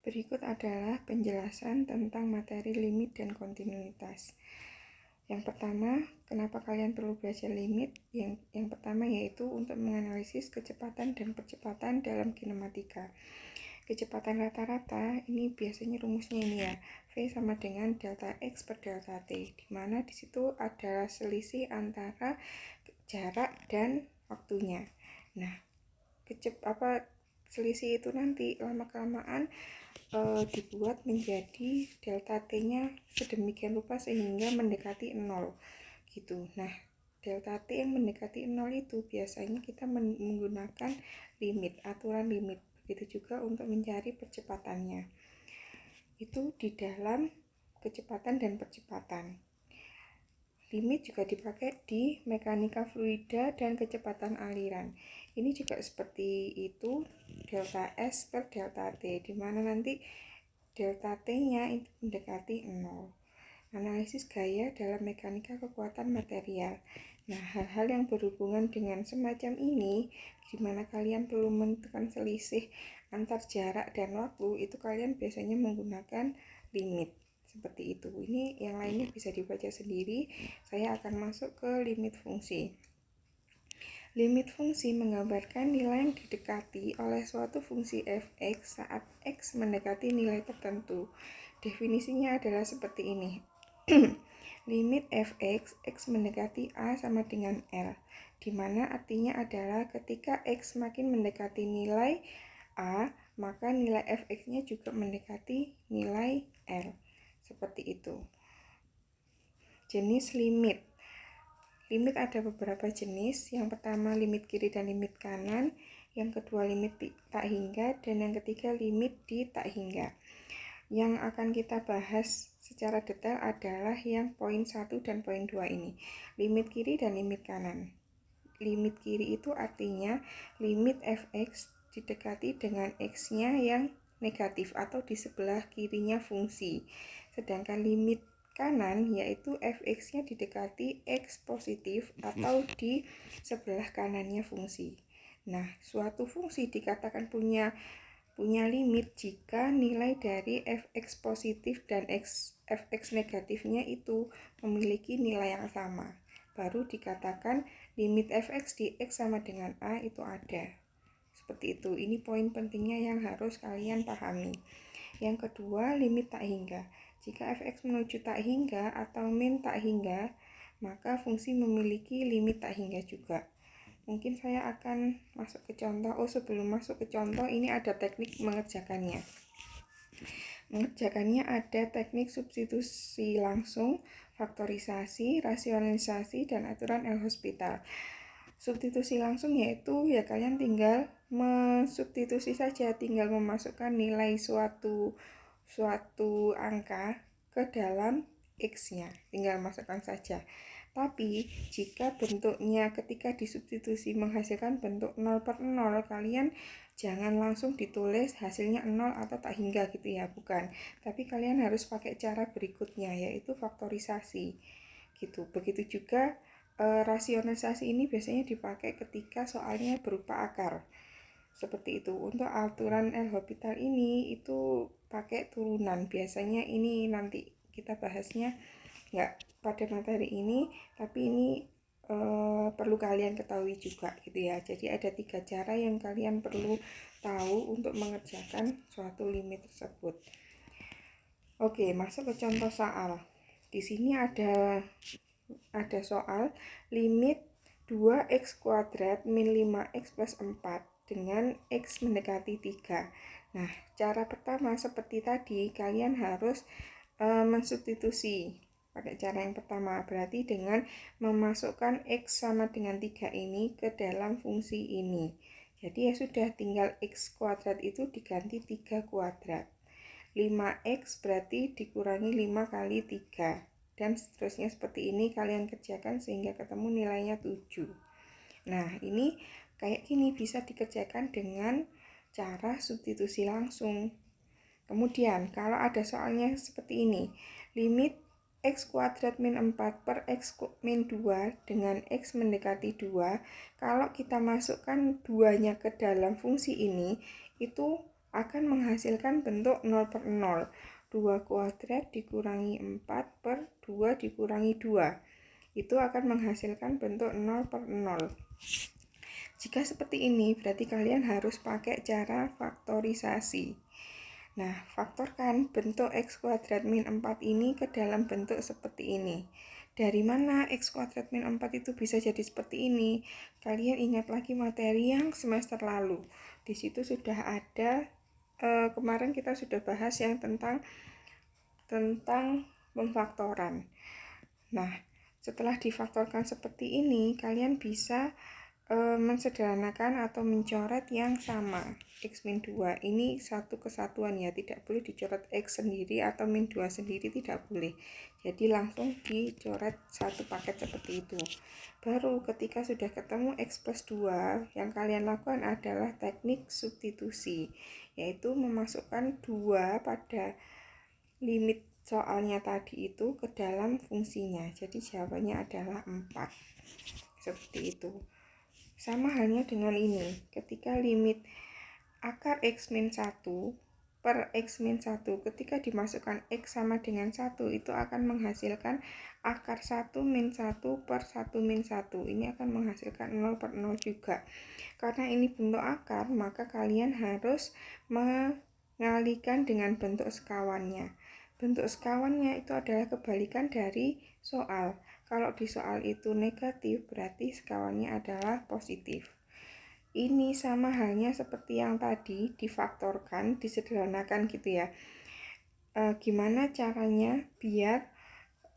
Berikut adalah penjelasan tentang materi limit dan kontinuitas. Yang pertama, kenapa kalian perlu belajar limit? Yang pertama yaitu untuk menganalisis kecepatan dan percepatan dalam kinematika. Kecepatan rata-rata ini biasanya rumusnya ini ya, V sama dengan delta X per delta T, di mana di situ adalah selisih antara jarak dan waktunya. Nah, selisih itu nanti lama-kelamaan dibuat menjadi delta T-nya sedemikian rupa sehingga mendekati 0 gitu. Nah, delta T yang mendekati 0 itu biasanya kita menggunakan limit, aturan limit. Begitu juga untuk mencari percepatannya. Itu di dalam kecepatan dan percepatan. Limit juga dipakai di mekanika fluida dan kecepatan aliran. Ini juga seperti itu, delta S per delta T, di mana nanti delta T-nya mendekati 0. Analisis gaya dalam mekanika kekuatan material. Nah, hal-hal yang berhubungan dengan semacam ini, di mana kalian perlu menentukan selisih antar jarak dan waktu, itu kalian biasanya menggunakan limit. Seperti itu. Ini yang lainnya bisa dibaca sendiri. Saya akan masuk ke limit fungsi. Limit fungsi menggambarkan nilai yang didekati oleh suatu fungsi f(x) saat x mendekati nilai tertentu. Definisinya adalah seperti ini. Limit f(x), x mendekati a sama dengan L, di mana artinya adalah ketika x makin mendekati nilai a, maka nilai f(x)-nya juga mendekati nilai L. Seperti itu. Jenis limit. Limit ada beberapa jenis. Yang pertama limit kiri dan limit kanan. Yang kedua limit tak hingga. Dan yang ketiga limit di tak hingga. Yang akan kita bahas secara detail adalah yang poin 1 dan poin 2 ini. Limit kiri dan limit kanan. Limit kiri itu artinya limit f(x) didekati dengan x-nya yang negatif atau di sebelah kirinya fungsi. Sedangkan limit kanan yaitu f(x)-nya didekati x positif atau di sebelah kanannya fungsi. Nah, suatu fungsi dikatakan punya limit jika nilai dari f(x) positif dan f(x) negatifnya itu memiliki nilai yang sama. Baru dikatakan limit f(x) di x sama dengan a itu ada. Seperti itu. Ini poin pentingnya yang harus kalian pahami. Yang kedua, limit tak hingga. Jika f(x) menuju tak hingga atau min tak hingga, maka fungsi memiliki limit tak hingga juga. Mungkin saya akan masuk ke contoh. Sebelum masuk ke contoh, ini ada teknik mengerjakannya. Mengerjakannya ada teknik substitusi langsung, faktorisasi, rasionalisasi, dan aturan L-Hospital. Substitusi langsung yaitu ya kalian tinggal mensubstitusi saja, tinggal memasukkan nilai suatu angka ke dalam x-nya, tinggal masukkan saja. Tapi jika bentuknya ketika disubstitusi menghasilkan bentuk 0 per 0, kalian jangan langsung ditulis hasilnya 0 atau tak hingga gitu ya, bukan. Tapi kalian harus pakai cara berikutnya, yaitu faktorisasi gitu. Begitu juga rasionalisasi ini biasanya dipakai ketika soalnya berupa akar. Seperti itu. Untuk aturan L-Hospital ini itu pakai turunan. Biasanya ini nanti kita bahasnya nggak pada materi ini, tapi ini perlu kalian ketahui juga gitu ya. Jadi ada 3 cara yang kalian perlu tahu untuk mengerjakan suatu limit tersebut. Oke, masuk ke contoh soal. Di sini ada soal limit 2x kuadrat min 5x plus 4 dengan x mendekati 3. Nah, cara pertama seperti tadi, kalian harus mensubstitusi. Pakai cara yang pertama, berarti dengan memasukkan x sama dengan 3 ini ke dalam fungsi ini. Jadi ya sudah, tinggal x kuadrat itu diganti 3 kuadrat. 5x berarti dikurangi 5 kali 3. Dan seterusnya seperti ini kalian kerjakan sehingga ketemu nilainya 7. Nah, ini kayak gini bisa dikerjakan dengan cara substitusi langsung. Kemudian, kalau ada soalnya seperti ini, limit x kuadrat min 4 per x min 2 dengan x mendekati 2, kalau kita masukkan 2-nya ke dalam fungsi ini, itu akan menghasilkan bentuk 0/0. 2 kuadrat dikurangi 4 per 2 dikurangi 2. Itu akan menghasilkan bentuk 0/0. Jika seperti ini, berarti kalian harus pakai cara faktorisasi. Nah, faktorkan bentuk x kuadrat min 4 ini ke dalam bentuk seperti ini. Dari mana x kuadrat min 4 itu bisa jadi seperti ini? Kalian ingat lagi materi yang semester lalu. Di situ sudah ada, kemarin kita sudah bahas yang tentang pemfaktoran. Nah, setelah difaktorkan seperti ini, kalian bisa mensederhanakan atau mencoret yang sama. X min 2 ini satu kesatuan ya, tidak boleh dicoret X sendiri atau min 2 sendiri, tidak boleh. Jadi langsung dicoret satu paket seperti itu. Baru ketika sudah ketemu X plus 2, yang kalian lakukan adalah teknik substitusi, yaitu memasukkan 2 pada limit soalnya tadi itu ke dalam fungsinya. Jadi jawabannya adalah 4. Seperti itu. Sama halnya dengan ini, ketika limit akar x min 1 per x min 1, ketika dimasukkan x sama dengan 1, itu akan menghasilkan akar 1 min 1 per 1 min 1. Ini akan menghasilkan 0/0 juga. Karena ini bentuk akar, maka kalian harus mengalihkan dengan bentuk sekawannya. Bentuk sekawannya itu adalah kebalikan dari soal. Kalau di soal itu negatif, berarti sekawannya adalah positif. Ini sama halnya seperti yang tadi, difaktorkan, disederhanakan gitu ya. Gimana caranya biar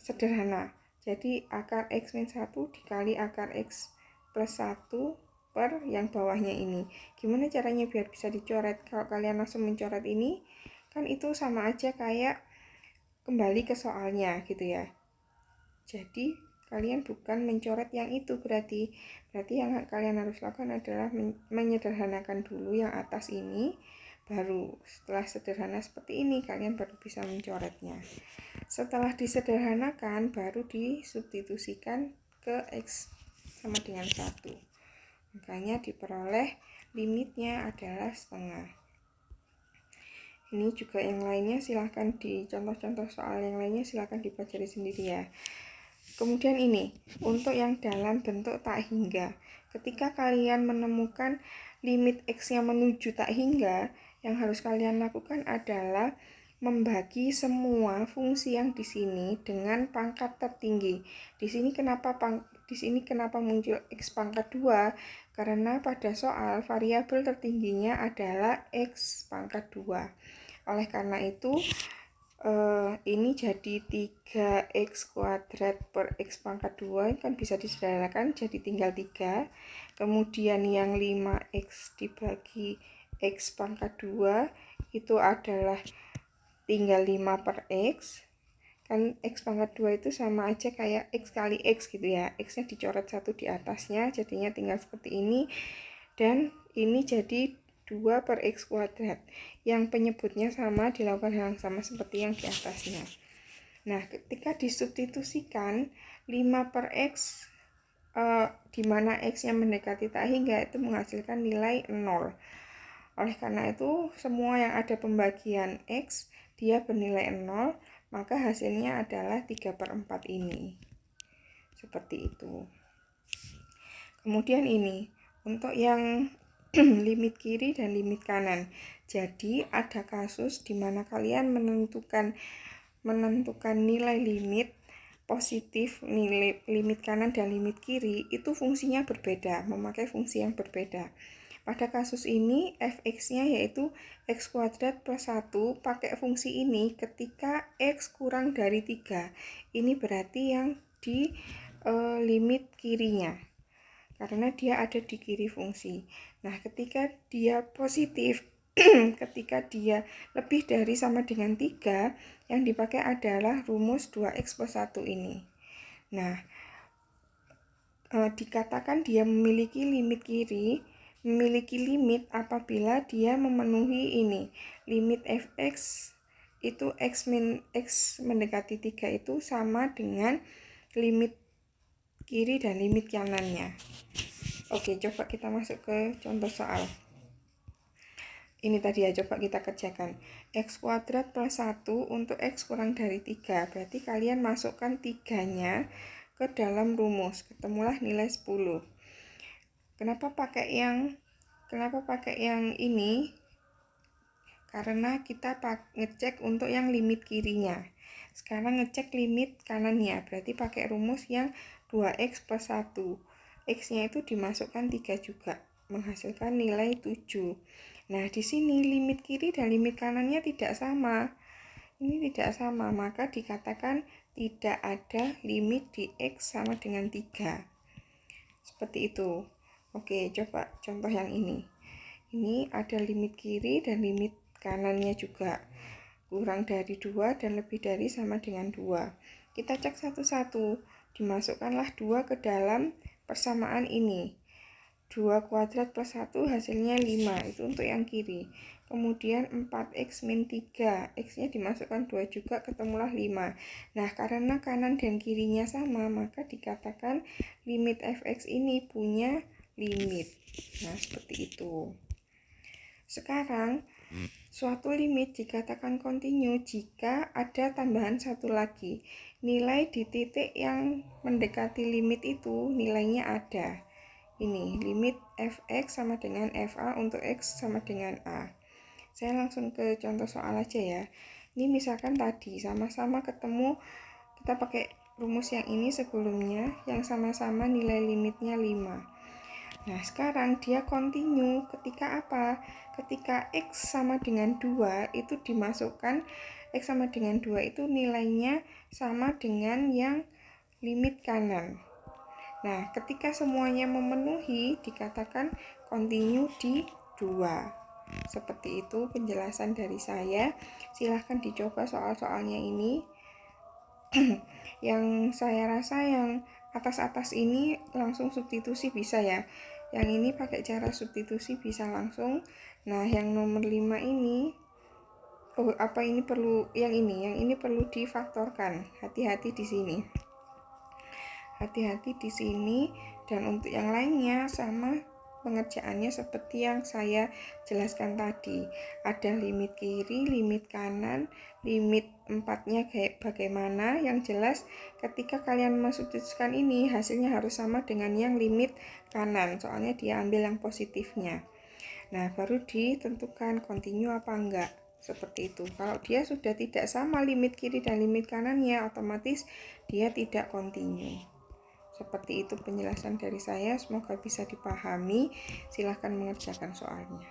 sederhana? Jadi akar x min 1 dikali akar x plus 1 per yang bawahnya ini. Gimana caranya biar bisa dicoret? Kalau kalian langsung mencoret ini, kan itu sama aja kayak kembali ke soalnya gitu ya. Jadi kalian bukan mencoret yang itu, berarti yang kalian harus lakukan adalah menyederhanakan dulu yang atas ini, baru setelah sederhana seperti ini kalian baru bisa mencoretnya. Setelah disederhanakan baru disubstitusikan ke x sama dengan 1. Makanya diperoleh limitnya adalah setengah. Ini juga yang lainnya silahkan di contoh-contoh soal yang lainnya silahkan dipelajari sendiri ya. Kemudian ini, untuk yang dalam bentuk tak hingga. Ketika kalian menemukan limit x yang menuju tak hingga, yang harus kalian lakukan adalah membagi semua fungsi yang di sini dengan pangkat tertinggi. Di sini kenapa muncul x pangkat 2? Karena pada soal variabel tertingginya adalah x pangkat 2. Oleh karena itu, ini jadi 3x kuadrat per x pangkat 2 kan bisa disederhanakan jadi tinggal 3. Kemudian yang 5x dibagi x pangkat 2 itu adalah tinggal 5 per x. Kan x pangkat 2 itu sama aja kayak x kali x gitu ya. X nya dicoret satu di atasnya, jadinya tinggal seperti ini. Dan ini jadi 2 per x kuadrat. Yang penyebutnya sama, dilakukan hal yang sama seperti yang di atasnya. Nah, ketika disubstitusikan 5 per x, di mana x yang mendekati tak hingga itu menghasilkan nilai 0. Oleh karena itu, semua yang ada pembagian x, dia bernilai 0, maka hasilnya adalah 3/4 ini. Seperti itu. Kemudian ini, untuk yang limit kiri dan limit kanan. Jadi ada kasus di mana kalian menentukan nilai limit positif, nilai limit kanan dan limit kiri itu fungsinya berbeda, memakai fungsi yang berbeda. Pada kasus ini fx-nya yaitu x kuadrat plus 1 pakai fungsi ini ketika x kurang dari 3. Ini berarti yang di limit kirinya, karena dia ada di kiri fungsi. Nah, ketika dia positif, ketika dia lebih dari sama dengan 3, yang dipakai adalah rumus 2x plus 1 ini. Nah, dikatakan dia memiliki limit kiri, memiliki limit apabila dia memenuhi ini. Limit fx itu x mendekati 3 itu sama dengan limit kiri dan limit kanannya. Oke, coba kita masuk ke contoh soal. Ini tadi ya, coba kita kerjakan. X kuadrat plus 1 untuk X kurang dari 3. Berarti kalian masukkan 3-nya ke dalam rumus. Ketemulah nilai 10. Kenapa pakai yang ini? Karena kita ngecek untuk yang limit kirinya. Sekarang ngecek limit kanannya. Berarti pakai rumus yang 2X plus 1. X-nya itu dimasukkan 3 juga, menghasilkan nilai 7. Nah, di sini limit kiri dan limit kanannya tidak sama. Ini tidak sama, maka dikatakan tidak ada limit di X sama dengan 3. Seperti itu. Oke, coba contoh yang ini. Ini ada limit kiri dan limit kanannya juga. Kurang dari 2 dan lebih dari sama dengan 2. Kita cek satu-satu. Dimasukkanlah 2 ke dalam persamaan ini. 2 kuadrat plus 1 hasilnya 5, itu untuk yang kiri. Kemudian 4x min 3, x-nya dimasukkan 2 juga, ketemulah 5. Nah, karena kanan dan kirinya sama, maka dikatakan limit fx ini punya limit. Nah, seperti itu. Sekarang, suatu limit dikatakan kontinu jika ada tambahan satu lagi. Nilai di titik yang mendekati limit itu nilainya ada. Ini limit fx sama dengan fa untuk x sama dengan a. Saya langsung ke contoh soal aja ya. Ini misalkan tadi sama-sama ketemu, kita pakai rumus yang ini sebelumnya, yang sama-sama nilai limitnya 5. Nah, sekarang dia kontinu ketika apa? Ketika x sama dengan 2 itu dimasukkan, x sama dengan 2 itu nilainya sama dengan yang limit kanan. Nah, ketika semuanya memenuhi, dikatakan kontinu di 2. Seperti itu penjelasan dari saya. Silahkan dicoba soal-soalnya ini. Yang saya rasa yang atas-atas ini langsung substitusi bisa ya. Yang ini pakai cara substitusi bisa langsung. Nah, yang nomor 5 ini yang ini perlu difaktorkan. Hati-hati di sini. Hati-hati di sini, dan untuk yang lainnya sama pengerjaannya seperti yang saya jelaskan tadi. Ada limit kiri, limit kanan, limit 4-nya kayak bagaimana. Yang jelas ketika kalian mensubstitusikan ini hasilnya harus sama dengan yang limit kanan, soalnya dia ambil yang positifnya. Nah, baru ditentukan kontinu apa enggak. Seperti itu. Kalau dia sudah tidak sama limit kiri dan limit kanannya, otomatis dia tidak kontinu. Seperti itu penjelasan dari saya, semoga bisa dipahami. Silahkan mengerjakan soalnya.